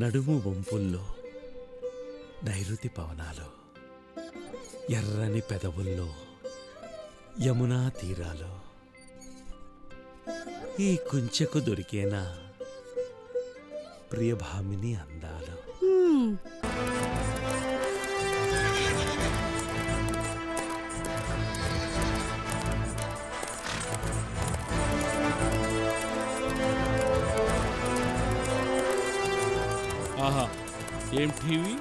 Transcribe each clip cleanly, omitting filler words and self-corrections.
నడుము వంపుల్లో నైరుతి పవనాలు, ఎర్రని పెదవుల్లో యమునా తీరాలు, ఈ కుంచెకు దొరికేనా ప్రియభామిని అందాలు. ఆహా, ఏం టీవీ!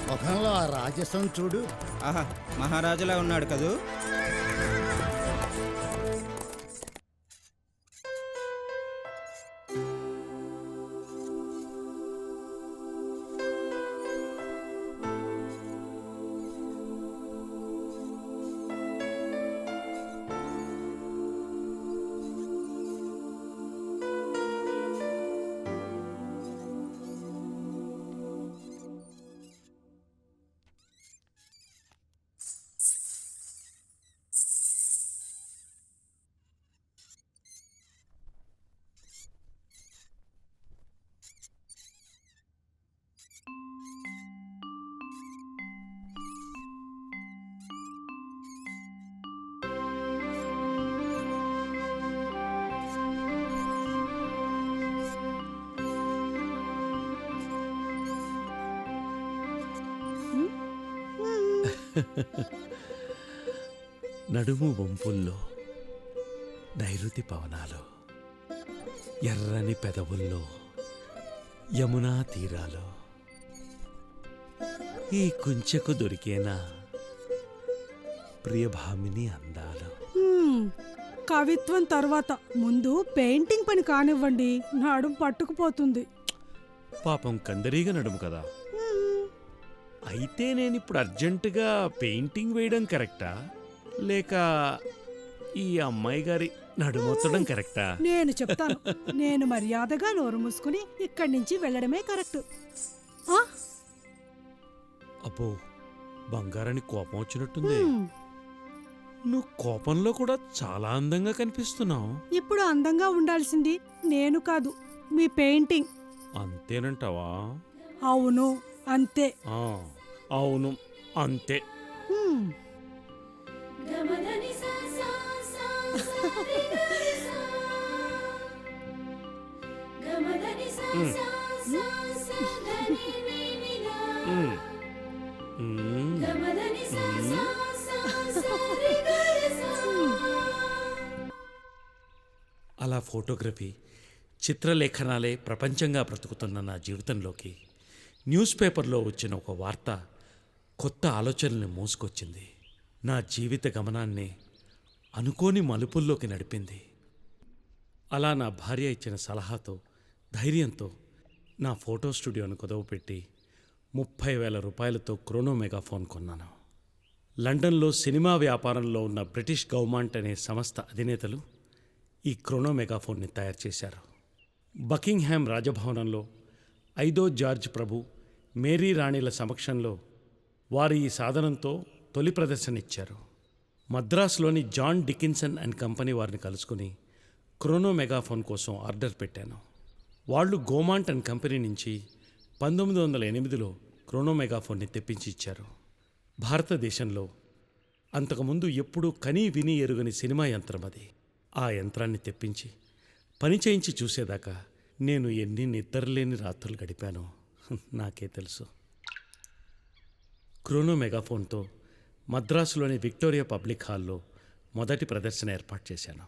ముఖంలో ఆ రాజసం చూడు. ఆహా, మహారాజులా ఉన్నాడు కదూ. నడుము వంపుల్లో నైరుతి పవనాలు, ఎర్రని పెదవుల్లో యమునా తీరాలు, ఈ కుంచెకు దొరికేనా ప్రియభామిని అందాలు. కవిత్వం తర్వాత ముందు పెయింటింగ్ పని కానివ్వండి, నడుం పట్టుకుపోతుంది. పాపం కందరీగా నడుము కదా. అయితే నేనిప్పుడు అర్జెంటుగా పెయింటింగ్ వేయడం కరెక్టా, లేక ఈ అమ్మాయి గారి నడుమొత్తడం కరెక్టా? నేను చెప్తాను. నేను మర్యాదగా నోరు మూసుకుని ఇక్కడి నుంచి వెళ్ళడమే కరెక్ట్. అబ్బో, బంగారానికి కోపం వచ్చినట్టుంది. నువ్వు కోపంలో కూడా చాలా అందంగా కనిపిస్తున్నావు. ఇప్పుడు అందంగా ఉండాల్సింది నేను కాదు, మీ పెయింటింగ్. అంతేనంటావా? అవును, అంతే. అవును, అంతే. అలా ఫోటోగ్రఫీ, చిత్రలేఖనాలే ప్రపంచంగా బ్రతుకుతున్న నా జీవితంలోకి న్యూస్ పేపర్లో వచ్చిన ఒక వార్త కొత్త ఆలోచనల్ని మోసుకొచ్చింది. నా జీవిత గమనాన్ని అనుకోని మలుపుల్లోకి నడిపింది. అలా నా భార్య ఇచ్చిన సలహాతో, ధైర్యంతో నా ఫోటో స్టూడియోను కుదవపెట్టి 30,000 రూపాయలతో క్రోనో మెగాఫోన్ కొన్నాను. లండన్లో సినిమా వ్యాపారంలో ఉన్న బ్రిటిష్ గవర్నమెంట్ అనే సంస్థ అధినేతలు ఈ క్రోనో మెగాఫోన్ని తయారు చేశారు. బకింగ్హామ్ రాజభవనంలో 5వ జార్జ్ ప్రభు, మేరీ రాణిల సమక్షంలో వారు ఈ సాధనంతో తొలి ప్రదర్శన ఇచ్చారు. మద్రాసులోని జాన్ డికిన్సన్ అండ్ కంపెనీ వారిని కలుసుకుని క్రోనో మెగాఫోన్ కోసం ఆర్డర్ పెట్టాను. వాళ్ళు గోమాంట్ అండ్ కంపెనీ నుంచి 1908లో క్రోనో మెగాఫోన్ని తెప్పించి ఇచ్చారు. భారతదేశంలో అంతకుముందు ఎప్పుడూ కనీ విని ఎరుగని సినిమా యంత్రం అది. ఆ యంత్రాన్ని తెప్పించి పని చేయించి చూసేదాకా నేను ఎన్ని నిద్రలేని రాత్రులు గడిపానో నాకే తెలుసు. క్రోనో మెగాఫోన్తో మద్రాసులోని విక్టోరియా పబ్లిక్ హాల్లో మొదటి ప్రదర్శన ఏర్పాటు చేశాను.